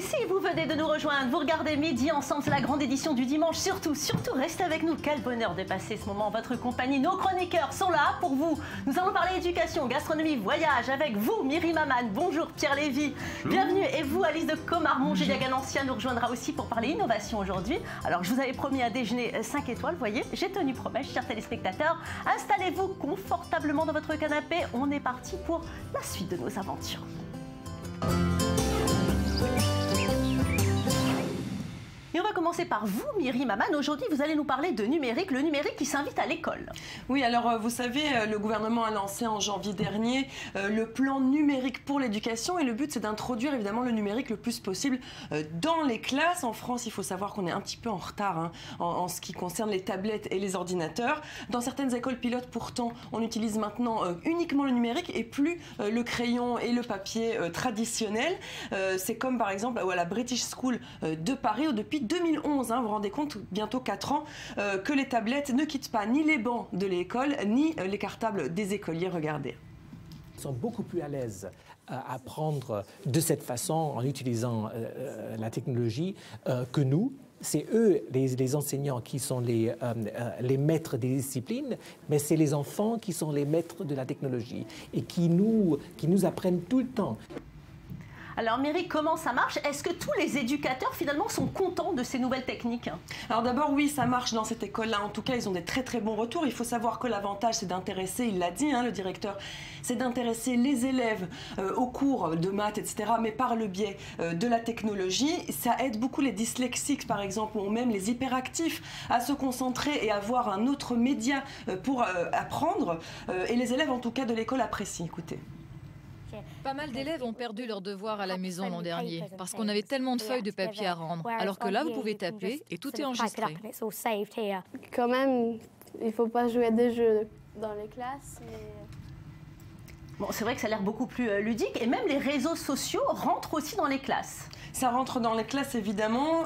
Et si vous venez de nous rejoindre, vous regardez Midi Ensemble, c'est la grande édition du dimanche. Surtout, restez avec nous. Quel bonheur de passer ce moment en votre compagnie. Nos chroniqueurs sont là pour vous. Nous allons parler éducation, gastronomie, voyage avec vous, Myri Maman. Bonjour Pierre Lévy. Bienvenue. Et vous, Alice de Comarmont, Julia Ganancia nous rejoindra aussi pour parler innovation aujourd'hui. Alors, je vous avais promis un déjeuner 5 étoiles, voyez, j'ai tenu promesse, chers téléspectateurs. Installez-vous confortablement dans votre canapé. On est parti pour la suite de nos aventures. Et on va commencer par vous, Myri Maman. Aujourd'hui, vous allez nous parler de numérique, le numérique qui s'invite à l'école. Oui, alors vous savez, le gouvernement a lancé en janvier dernier le plan numérique pour l'éducation et le but c'est d'introduire évidemment le numérique le plus possible dans les classes. En France, il faut savoir qu'on est un petit peu en retard en ce qui concerne les tablettes et les ordinateurs. Dans certaines écoles pilotes, pourtant, on utilise maintenant uniquement le numérique et plus le crayon et le papier traditionnel. C'est comme par exemple à la British School de Paris où depuis 2011, vous vous rendez compte, bientôt 4 ans, que les tablettes ne quittent pas ni les bancs de l'école, ni les cartables des écoliers. Regardez. Ils sont beaucoup plus à l'aise à apprendre de cette façon, en utilisant la technologie, que nous. C'est eux, les enseignants, qui sont les maîtres des disciplines, mais c'est les enfants qui sont les maîtres de la technologie et qui nous apprennent tout le temps. Alors Myri, comment ça marche? Est-ce que tous les éducateurs finalement sont contents de ces nouvelles techniques? Alors d'abord oui, ça marche dans cette école-là. En tout cas, ils ont des très très bons retours. Il faut savoir que l'avantage c'est d'intéresser, il l'a dit le directeur, c'est d'intéresser les élèves aux cours de maths, etc. Mais par le biais de la technologie, ça aide beaucoup les dyslexiques par exemple, ou même les hyperactifs à se concentrer et avoir un autre média pour apprendre. Et les élèves en tout cas de l'école apprécient. Écoutez. Pas mal d'élèves ont perdu leurs devoirs à la maison l'an dernier parce qu'on avait tellement de feuilles de papier à rendre. Alors que là, vous pouvez taper et tout est enregistré. Quand même, il ne faut pas jouer à des jeux dans les classes. Bon, c'est vrai que ça a l'air beaucoup plus ludique et même les réseaux sociaux rentrent aussi dans les classes. Ça rentre dans les classes évidemment,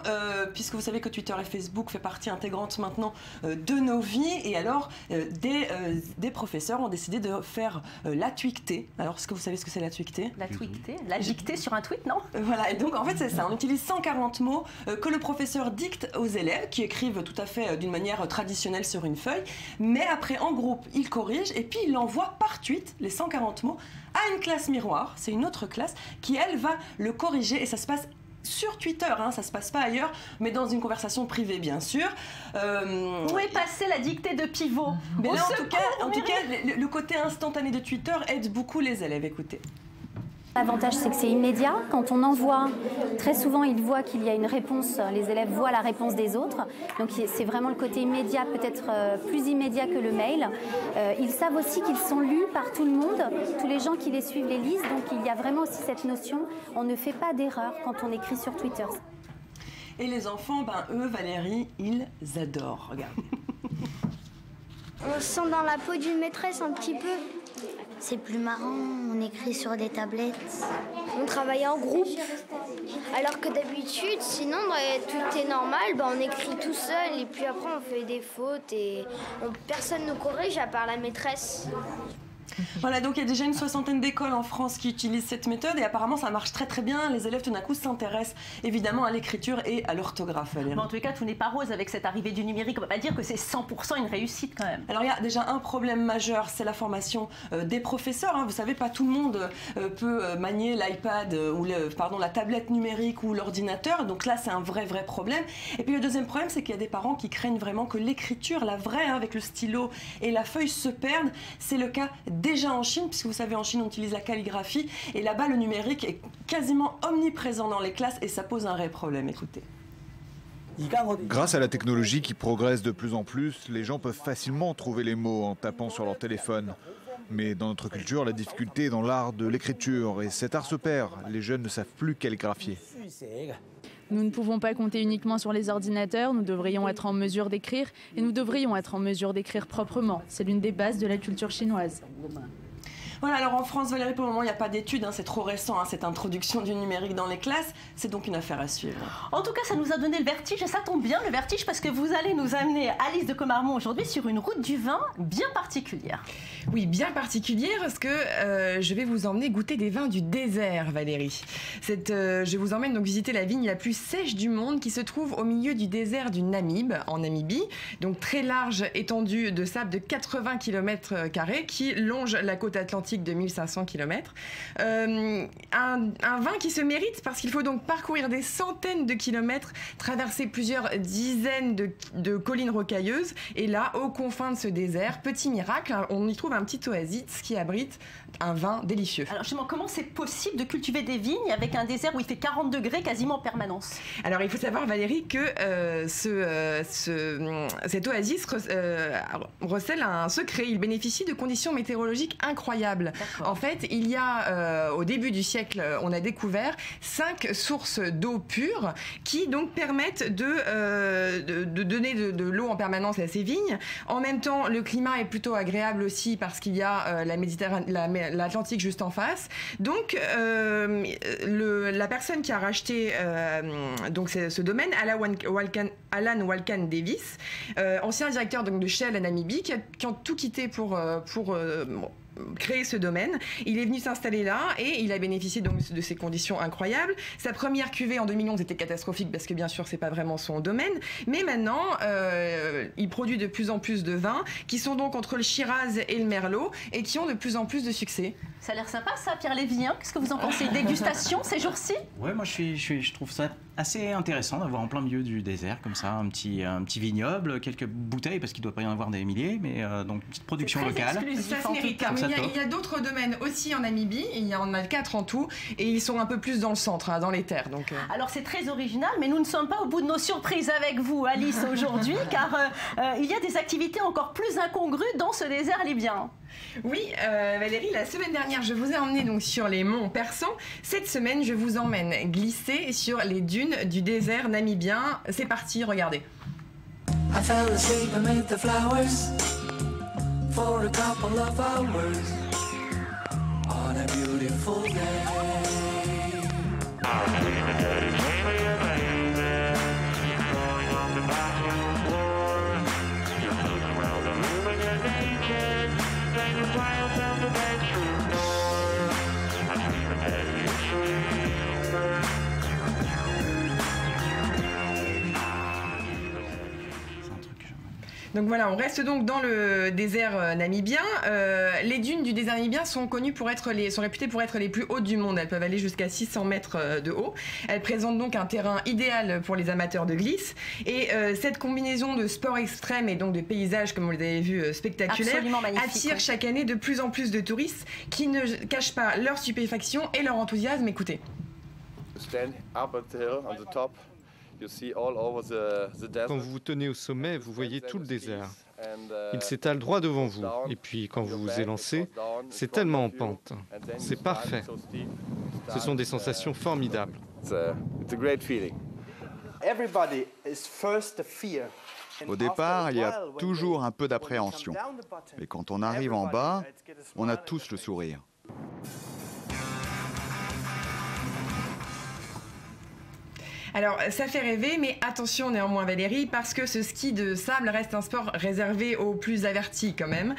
puisque vous savez que Twitter et Facebook fait partie intégrante maintenant de nos vies. Et alors, des professeurs ont décidé de faire la tweetée. Alors, est-ce que vous savez ce que c'est la tweetée? La tweetée, la dictée sur un tweet, non? Voilà, et donc en fait c'est ça. On utilise 140 mots que le professeur dicte aux élèves, qui écrivent tout à fait d'une manière traditionnelle sur une feuille. Mais après, en groupe, il corrige et puis il l'envoie par tweet, les 140 mots, à une classe miroir. C'est une autre classe qui, elle, va le corriger et ça se passe sur Twitter, ça se passe pas ailleurs, mais dans une conversation privée, bien sûr. Où est passée la dictée de pivot? Mais là, en tout cas, le côté instantané de Twitter aide beaucoup les élèves. Écoutez. L'avantage, c'est que c'est immédiat. Quand on envoie, très souvent, ils voient qu'il y a une réponse, les élèves voient la réponse des autres. Donc, c'est vraiment le côté immédiat, peut-être plus immédiat que le mail. Ils savent aussi qu'ils sont lus par tout le monde. Tous les gens qui les suivent les lisent. Donc, il y a vraiment aussi cette notion, on ne fait pas d'erreur quand on écrit sur Twitter. Et les enfants, eux, Valérie, ils adorent. Regarde. On se sent dans la peau d'une maîtresse un petit peu. C'est plus marrant, on écrit sur des tablettes. On travaille en groupe. Alors que d'habitude, sinon, tout est normal, on écrit tout seul et puis après on fait des fautes et personne ne nous corrige à part la maîtresse. Voilà, donc il y a déjà une 60aine d'écoles en France qui utilisent cette méthode et apparemment ça marche très très bien. Les élèves tout d'un coup s'intéressent évidemment à l'écriture et à l'orthographe. Mais en tout cas, tout n'est pas rose avec cette arrivée du numérique. On ne peut pas dire que c'est 100% une réussite quand même. Alors il y a déjà un problème majeur, c'est la formation des professeurs. Vous savez, pas tout le monde peut manier l'iPad ou la tablette numérique ou l'ordinateur. Donc là, c'est un vrai problème. Et puis le deuxième problème, c'est qu'il y a des parents qui craignent vraiment que l'écriture, la vraie, avec le stylo et la feuille se perde. C'est le cas déjà en Chine, puisque vous savez, en Chine, on utilise la calligraphie. Et là-bas, le numérique est quasiment omniprésent dans les classes et ça pose un vrai problème. Écoutez. Grâce à la technologie qui progresse de plus en plus, les gens peuvent facilement trouver les mots en tapant sur leur téléphone. Mais dans notre culture, la difficulté est dans l'art de l'écriture et cet art se perd. Les jeunes ne savent plus calligraphier. Nous ne pouvons pas compter uniquement sur les ordinateurs, nous devrions être en mesure d'écrire et nous devrions être en mesure d'écrire proprement. C'est l'une des bases de la culture chinoise. Voilà, alors en France, Valérie, pour le moment, il n'y a pas d'études, c'est trop récent, cette introduction du numérique dans les classes. C'est donc une affaire à suivre. En tout cas, ça nous a donné le vertige, et ça tombe bien, le vertige, parce que vous allez nous amener, Alice de Comarmont, aujourd'hui sur une route du vin bien particulière. Oui, bien particulière, parce que je vais vous emmener goûter des vins du désert, Valérie. Je vous emmène donc visiter la vigne la plus sèche du monde, qui se trouve au milieu du désert du Namib, en Namibie. Donc très large étendue de sable de 80 km² qui longe la côte atlantique de 1500 km. Un vin qui se mérite parce qu'il faut donc parcourir des centaines de kilomètres, traverser plusieurs dizaines de collines rocailleuses. Et là, aux confins de ce désert, petit miracle, on y trouve un petit oasis qui abrite un vin délicieux. Alors justement, comment c'est possible de cultiver des vignes avec un désert où il fait 40 degrés quasiment en permanence? Alors il faut savoir, Valérie, que cet oasis recèle un secret. Il bénéficie de conditions météorologiques incroyables. En fait, il y a, au début du siècle, on a découvert 5 sources d'eau pure qui donc permettent de donner de l'eau en permanence à ces vignes. En même temps, le climat est plutôt agréable aussi parce qu'il y a l'Atlantique juste en face. Donc, la personne qui a racheté donc ce domaine, Alan Walkan Davis, ancien directeur donc, de Shell à Namibie, qui ont tout quitté pour créer ce domaine. Il est venu s'installer là et il a bénéficié donc de ces conditions incroyables. Sa première cuvée en 2011 était catastrophique parce que bien sûr c'est pas vraiment son domaine, mais maintenant il produit de plus en plus de vins qui sont donc entre le Shiraz et le Merlot et qui ont de plus en plus de succès. Ça a l'air sympa ça, Pierre Lévy, qu'est-ce que vous en pensez? Dégustation ces jours-ci? Ouais, moi je trouve ça assez intéressant d'avoir en plein milieu du désert comme ça un petit vignoble, quelques bouteilles parce qu'il doit pas y en avoir des milliers, mais donc une petite production locale. Ça se mérite. Il y a d'autres domaines aussi en Namibie, il y en a 4 en tout et ils sont un peu plus dans le centre, dans les terres. Donc, Alors c'est très original, mais nous ne sommes pas au bout de nos surprises avec vous, Alice, aujourd'hui, car il y a des activités encore plus incongrues dans ce désert libyen. Oui, Valérie, la semaine dernière, je vous ai emmené donc sur les monts persans. Cette semaine, je vous emmène glisser sur les dunes du désert namibien. C'est parti, regardez. I fell asleep amid the flowers for a couple of hours on a beautiful day. Donc voilà, on reste donc dans le désert namibien. Les dunes du désert namibien sont réputées pour être les plus hautes du monde. Elles peuvent aller jusqu'à 600 mètres de haut. Elles présentent donc un terrain idéal pour les amateurs de glisse. Et cette combinaison de sport extrême et donc de paysages, comme vous l'avez vu, spectaculaires, attire chaque année de plus en plus de touristes qui ne cachent pas leur stupéfaction et leur enthousiasme. Écoutez. Quand vous vous tenez au sommet, vous voyez tout le désert. Il s'étale droit devant vous. Et puis, quand vous vous élancez, c'est tellement en pente. C'est parfait. Ce sont des sensations formidables. Au départ, il y a toujours un peu d'appréhension. Mais quand on arrive en bas, on a tous le sourire. Alors, ça fait rêver, mais attention néanmoins Valérie, parce que ce ski de sable reste un sport réservé aux plus avertis quand même.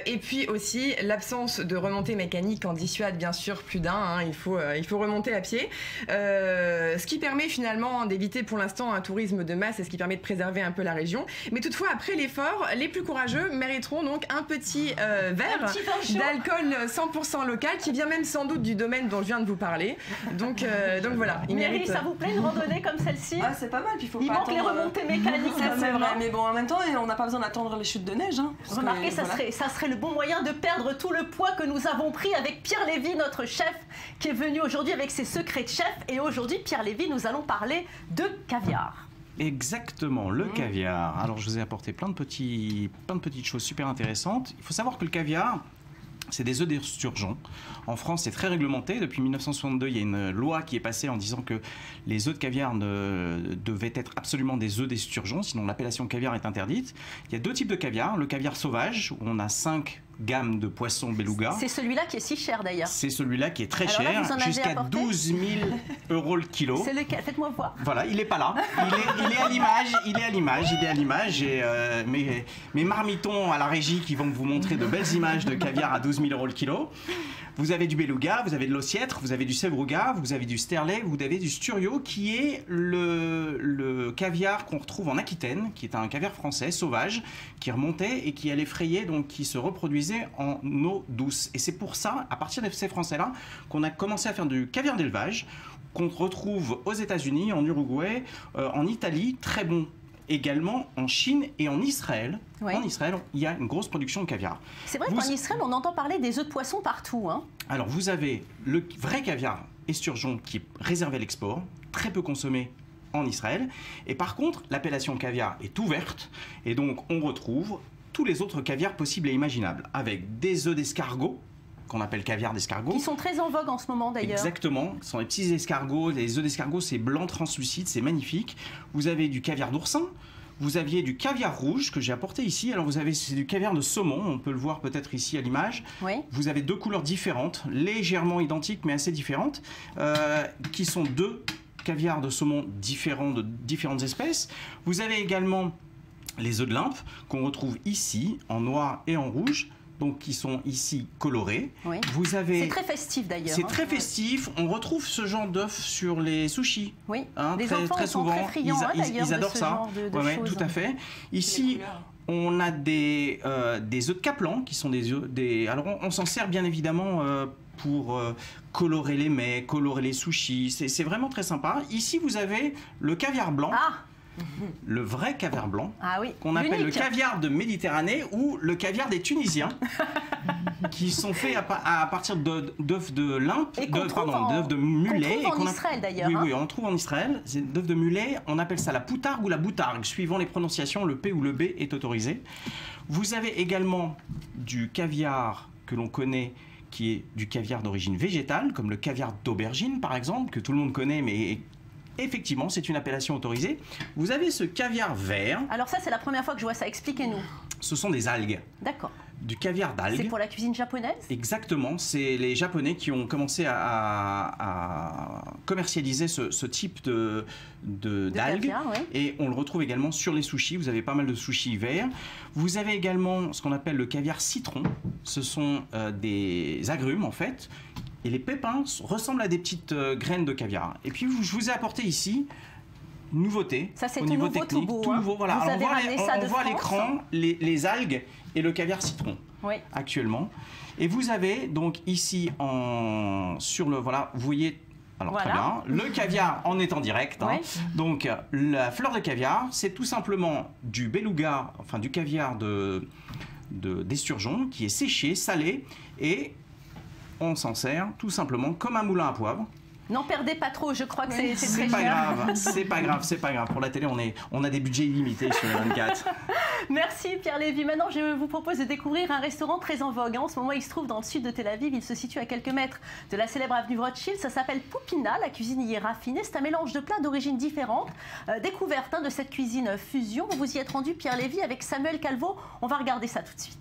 Et puis aussi, l'absence de remontée mécanique en dissuade bien sûr plus d'un. Il faut remonter à pied. Ce qui permet finalement d'éviter pour l'instant un tourisme de masse et ce qui permet de préserver un peu la région. Mais toutefois, après l'effort, les plus courageux mériteront donc un petit verre d'alcool 100% local qui vient même sans doute du domaine dont je viens de vous parler. Donc voilà, il mérite. Ça vous plaît une randonnée comme celle-ci? Ah, c'est pas mal, puis il manque les remontées mécaniques. C'est vrai, mais bon, en même temps, on n'a pas besoin d'attendre les chutes de neige. Remarquez, ça serait le bon moyen de perdre tout le poids que nous avons pris avec Pierre Lévy, notre chef, qui est venu aujourd'hui avec ses secrets de chef. Et aujourd'hui, Pierre Lévy, nous allons parler de caviar. Exactement, le caviar. Alors, je vous ai apporté plein de petites choses super intéressantes. Il faut savoir que le caviar, c'est des œufs d'esturgeon. En France, c'est très réglementé. Depuis 1962, il y a une loi qui est passée en disant que les œufs de caviar devaient être absolument des œufs d'esturgeon, sinon l'appellation caviar est interdite. Il y a deux types de caviar. Le caviar sauvage, où on a 5 gamme de poissons beluga. C'est celui-là qui est si cher d'ailleurs. C'est celui-là qui est très Alors là, cher, vous en avez jusqu'à apporté 12 000 € le kilo. C'est lequel? Faites-moi voir. Voilà, il est pas là. Il est à l'image. Et mes marmitons à la régie qui vont vous montrer de belles images de caviar à 12 000 € le kilo. Vous avez du beluga, vous avez de l'ossiètre, vous avez du sevruga, vous avez du sterlet, vous avez du sturio qui est le caviar qu'on retrouve en Aquitaine, qui est un caviar français sauvage qui remontait et qui allait frayer, donc qui se reproduisait en eau douce. Et c'est pour ça, à partir de ces Français-là, qu'on a commencé à faire du caviar d'élevage qu'on retrouve aux États-Unis, en Uruguay, en Italie, très bon. Également en Chine et en Israël. Ouais. En Israël, il y a une grosse production de caviar. C'est vrai qu'en Israël, on entend parler des œufs de poisson partout. Hein. Alors, vous avez le vrai caviar esturgeon qui est réservé à l'export, très peu consommé en Israël. Et par contre, l'appellation caviar est ouverte. Et donc, on retrouve tous les autres caviars possibles et imaginables, avec des œufs d'escargot, qu'on appelle caviar d'escargot. Qui sont très en vogue en ce moment d'ailleurs. Exactement, ce sont les petits escargots, les œufs d'escargot, c'est blanc translucide, c'est magnifique. Vous avez du caviar d'oursin, vous aviez du caviar rouge que j'ai apporté ici. Alors c'est du caviar de saumon, on peut le voir peut-être ici à l'image. Oui. Vous avez deux couleurs différentes, légèrement identiques mais assez différentes, qui sont deux caviars de saumon différents de différentes espèces. Vous avez également les œufs de limpe qu'on retrouve ici en noir et en rouge. Donc qui sont ici colorés. Oui. Vous avez... C'est très festif d'ailleurs. C'est très festif. On retrouve ce genre d'œuf sur les sushis. Oui. Hein, les enfants très sont souvent. Très friands, ils adorent ça. Ouais, tout à fait. Ici, on a des œufs de Kaplan qui sont des œufs. Alors on s'en sert bien évidemment pour colorer les mets, colorer les sushis. C'est vraiment très sympa. Ici, vous avez le caviar blanc. Ah. Le vrai caviar blanc, oui. qu'on appelle le caviar de Méditerranée ou le caviar des Tunisiens, qui sont faits à partir d'œufs de limpe, d'œufs de mulet. On trouve en Israël d'ailleurs. Oui, on trouve en Israël. C'est d'œufs de mulet, on appelle ça la poutargue ou la boutargue, suivant les prononciations, le P ou le B est autorisé. Vous avez également du caviar que l'on connaît, qui est du caviar d'origine végétale, comme le caviar d'aubergine par exemple, que tout le monde connaît, mais... Effectivement, c'est une appellation autorisée. Vous avez ce caviar vert. Alors ça, c'est la première fois que je vois ça. Expliquez-nous. Ce sont des algues. D'accord. Du caviar d'algues. C'est pour la cuisine japonaise? Exactement. C'est les Japonais qui ont commencé à commercialiser ce type d'algues. Caviar, ouais. Et on le retrouve également sur les sushis. Vous avez pas mal de sushis verts. Vous avez également ce qu'on appelle le caviar citron. Ce sont des agrumes, en fait. Et les pépins ressemblent à des petites graines de caviar. Et puis, je vous ai apporté ici une nouveauté. Ça, c'est au tout niveau nouveau, technique. tout beau. Tout nouveau, voilà. Vous Alors, avez on voit à l'écran les algues et le caviar citron actuellement. Et vous avez donc ici, sur le... Voilà, vous voyez... Alors très bien, le caviar en est en direct. Hein. Donc la fleur de caviar, c'est tout simplement du beluga, enfin du caviar d'esturgeon qui est séché, salé et... on s'en sert tout simplement comme un moulin à poivre. N'en perdez pas trop, je crois que c'est très pas cher. grave, c'est pas grave. Pour la télé, on a des budgets illimités sur les 24. Merci Pierre Lévy. Maintenant, je vous propose de découvrir un restaurant très en vogue. En ce moment, il se trouve dans le sud de Tel Aviv. Il se situe à quelques mètres de la célèbre avenue Rothschild. Ça s'appelle Poupina. La cuisine y est raffinée. C'est un mélange de plats d'origines différentes. Découverte de cette cuisine fusion. Vous y êtes rendu, Pierre Lévy, avec Samuel Calvo. On va regarder ça tout de suite.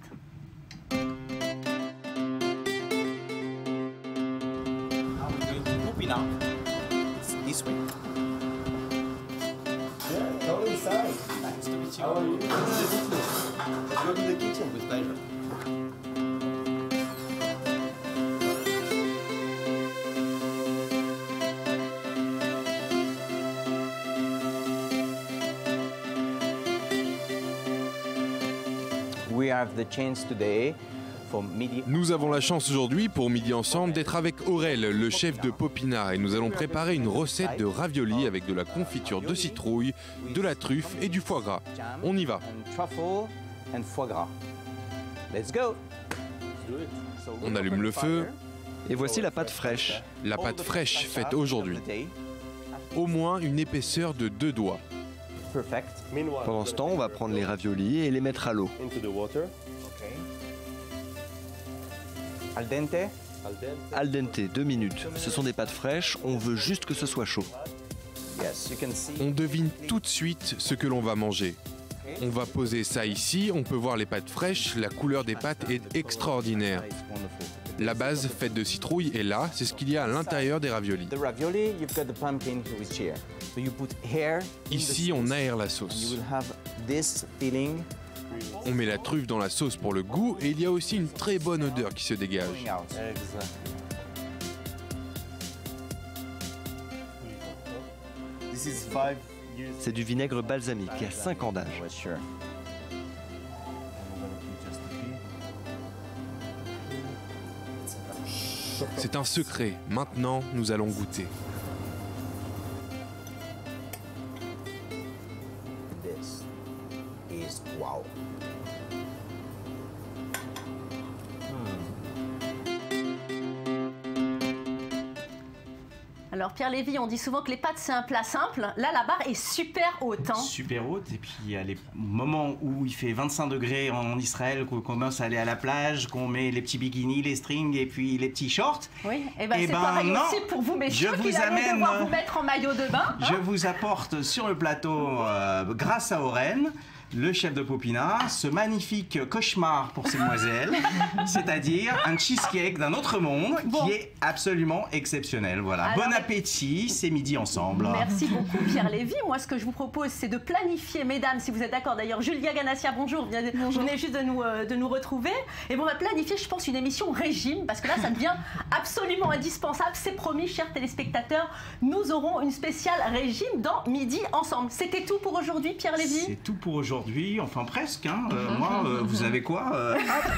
It's this way. Yeah, come inside. Nice to meet you. How are you? Go to the kitchen with pleasure. We have the chance today. Nous avons la chance aujourd'hui, pour Midi Ensemble, d'être avec Aurel, le chef de Poupina, et nous allons préparer une recette de ravioli avec de la confiture de citrouille, de la truffe et du foie gras. On y va. On allume le feu. Et voici la pâte fraîche. La pâte fraîche faite aujourd'hui. Au moins une épaisseur de 2 doigts. Pendant ce temps, on va prendre les raviolis et les mettre à l'eau. Al dente. Al dente, 2 minutes. Ce sont des pâtes fraîches, on veut juste que ce soit chaud. On devine tout de suite ce que l'on va manger. On va poser ça ici, on peut voir les pâtes fraîches, la couleur des pâtes est extraordinaire. La base faite de citrouille est là, c'est ce qu'il y a à l'intérieur des raviolis. Ici, on aère la sauce. On met la truffe dans la sauce pour le goût et il y a aussi une très bonne odeur qui se dégage. C'est du vinaigre balsamique qui a 5 ans d'âge. C'est un secret. Maintenant, nous allons goûter. Alors Pierre Lévy, on dit souvent que les pâtes c'est un plat simple. Là, la barre est super haute. Hein. Super haute. Et puis il y a les moments où il fait 25 degrés en Israël, qu'on commence à aller à la plage, qu'on met les petits bikinis, les strings et puis les petits shorts. Oui. Et ben c'est pareil aussi pour vous, messieurs, qui allez devoir vous mettre en maillot de bain. Je vous apporte sur le plateau, grâce à Oren, le chef de Popina, ce magnifique cauchemar pour ces demoiselles, c'est-à-dire un cheesecake d'un autre monde qui est absolument exceptionnel. Voilà. Alors, bon appétit, c'est midi ensemble. Merci beaucoup Pierre Lévy. Moi, ce que je vous propose, c'est de planifier, mesdames, si vous êtes d'accord. D'ailleurs, Julia Ganassia, bonjour. Vous venez juste de nous retrouver. Et on va planifier, je pense, une émission régime, parce que là, ça devient absolument indispensable. C'est promis, chers téléspectateurs, nous aurons une spéciale régime dans Midi Ensemble. C'était tout pour aujourd'hui, Pierre Lévy? C'est tout pour aujourd'hui. Enfin presque, hein. Moi, vous avez quoi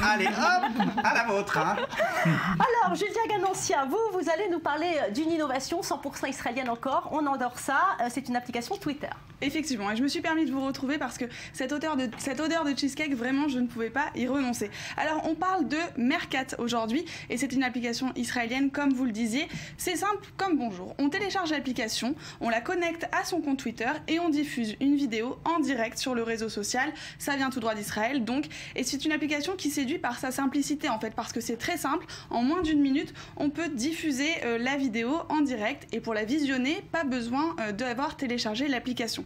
allez, hop, à la vôtre. Hein. Alors, Julia Ganassia, vous allez nous parler d'une innovation 100% israélienne encore. On adore ça. C'est une application Twitter. Effectivement, et je me suis permis de vous retrouver parce que cette odeur de cheesecake, vraiment, je ne pouvais pas y renoncer. Alors, on parle de Mercat aujourd'hui, et c'est une application israélienne, comme vous le disiez. C'est simple comme bonjour. On télécharge l'application, on la connecte à son compte Twitter et on diffuse une vidéo en direct sur le réseau social. Ça vient tout droit d'Israël, donc, et c'est une application qui séduit par sa simplicité, en fait, parce que c'est très simple. En moins d'1 minute, on peut diffuser la vidéo en direct, et pour la visionner, pas besoin d'avoir téléchargé l'application.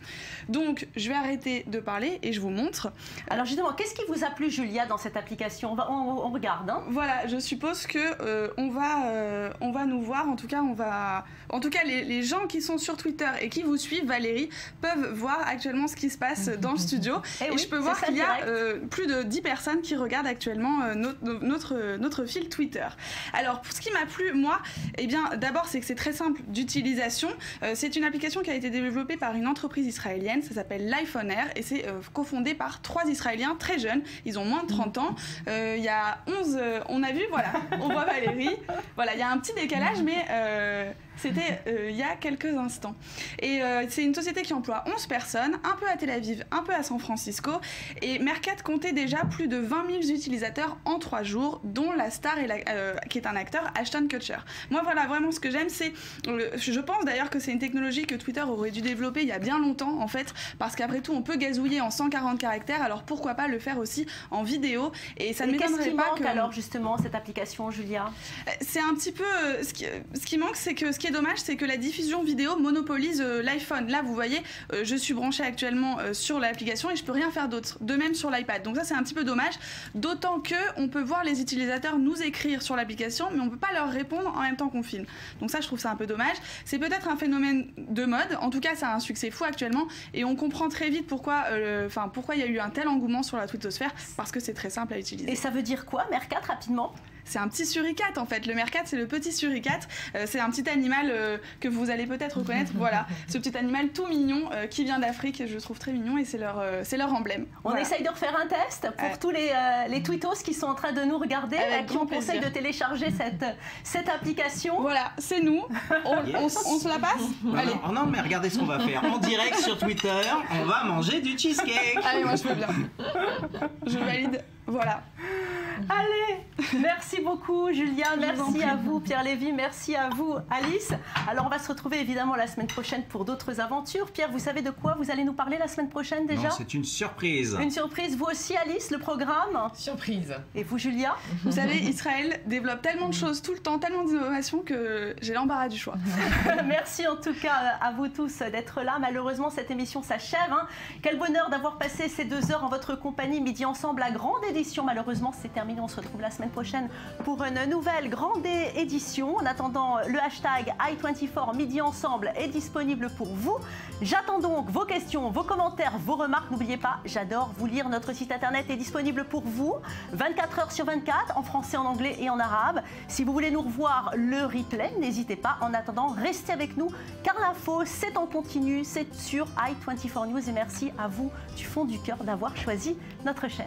Donc, je vais arrêter de parler et je vous montre. Alors justement, qu'est-ce qui vous a plu, Julia, dans cette application? On regarde. Hein. Voilà, je suppose que on va nous voir. En tout cas, les gens qui sont sur Twitter et qui vous suivent, Valérie, peuvent voir actuellement ce qui se passe dans le studio. Et oui, je peux voir qu'il y a plus de 10 personnes qui regardent actuellement notre fil Twitter. Alors, pour ce qui m'a plu, moi, eh bien, d'abord, c'est que c'est très simple d'utilisation. C'est une application qui a été développée par une entreprise israélienne, ça s'appelle l'iPhone Air, et c'est cofondé par 3 Israéliens très jeunes, ils ont moins de 30 ans. Il y a 11, on a vu, voilà, on voit Valérie. Voilà, il y a un petit décalage, mais c'était il y a quelques instants. Et c'est une société qui emploie 11 personnes, un peu à Tel Aviv, un peu à San Francisco. Et Mercat comptait déjà plus de 20 000 utilisateurs en 3 jours, dont la star qui est un acteur, Ashton Kutcher. Moi, voilà, vraiment ce que j'aime, c'est... je pense d'ailleurs que c'est une technologie que Twitter aurait dû développer il y a bien longtemps, en fait, parce qu'après tout, on peut gazouiller en 140 caractères, alors pourquoi pas le faire aussi en vidéo? Et ça ne m'étonnerait pas que... alors, justement, cette application, Julia? C'est un petit peu... ce qui manque, c'est que ce qui est dommage, c'est que la diffusion vidéo monopolise l'iPhone. Là, vous voyez, je suis branchée actuellement sur l'application et je peux rien faire d'autre. De même sur l'iPad. Donc ça, c'est un petit peu dommage. D'autant que on peut voir les utilisateurs nous écrire sur l'application, mais on peut pas leur répondre en même temps qu'on filme. Donc ça, je trouve ça un peu dommage. C'est peut-être un phénomène de mode. En tout cas, ça a un succès fou actuellement et on comprend très vite pourquoi il y a eu un tel engouement sur la twittosphère, parce que c'est très simple à utiliser. Et ça veut dire quoi, Mercat, rapidement? C'est un petit suricate en fait. Le Mercat, c'est le petit suricate. C'est un petit animal que vous allez peut-être reconnaître. Voilà, ce petit animal tout mignon qui vient d'Afrique. Je le trouve très mignon et c'est leur emblème. On essaye de refaire un test pour tous les tweetos qui sont en train de nous regarder. Avec grand plaisir. On conseille de télécharger cette application. Voilà, c'est nous. On se la passe. Allez. Non, mais regardez ce qu'on va faire. En direct sur Twitter, on va manger du cheesecake. Allez, moi je peux bien. Je valide. Voilà. Allez. Merci beaucoup Julia, merci à vous Pierre Lévy, merci à vous Alice. Alors on va se retrouver évidemment la semaine prochaine pour d'autres aventures. Pierre, vous savez de quoi vous allez nous parler la semaine prochaine déjà? Non, c'est une surprise. Une surprise, vous aussi Alice, le programme? Surprise. Et vous Julia? Vous savez, Israël développe tellement de choses tout le temps, tellement d'innovations que j'ai l'embarras du choix. Merci en tout cas à vous tous d'être là. Malheureusement cette émission s'achève. Quel bonheur d'avoir passé ces 2 heures en votre compagnie. Midi Ensemble, la grande édition. Malheureusement c'est terminé, on se retrouve la semaine prochaine pour une nouvelle grande édition. En attendant, le hashtag i24 Midi Ensemble est disponible pour vous. J'attends donc vos questions, vos commentaires, vos remarques. N'oubliez pas, j'adore vous lire. Notre site internet est disponible pour vous 24 heures sur 24 en français, en anglais et en arabe. Si vous voulez nous revoir le replay, n'hésitez pas. En attendant, restez avec nous car l'info c'est en continu, c'est sur i24 News et merci à vous du fond du cœur d'avoir choisi notre chaîne.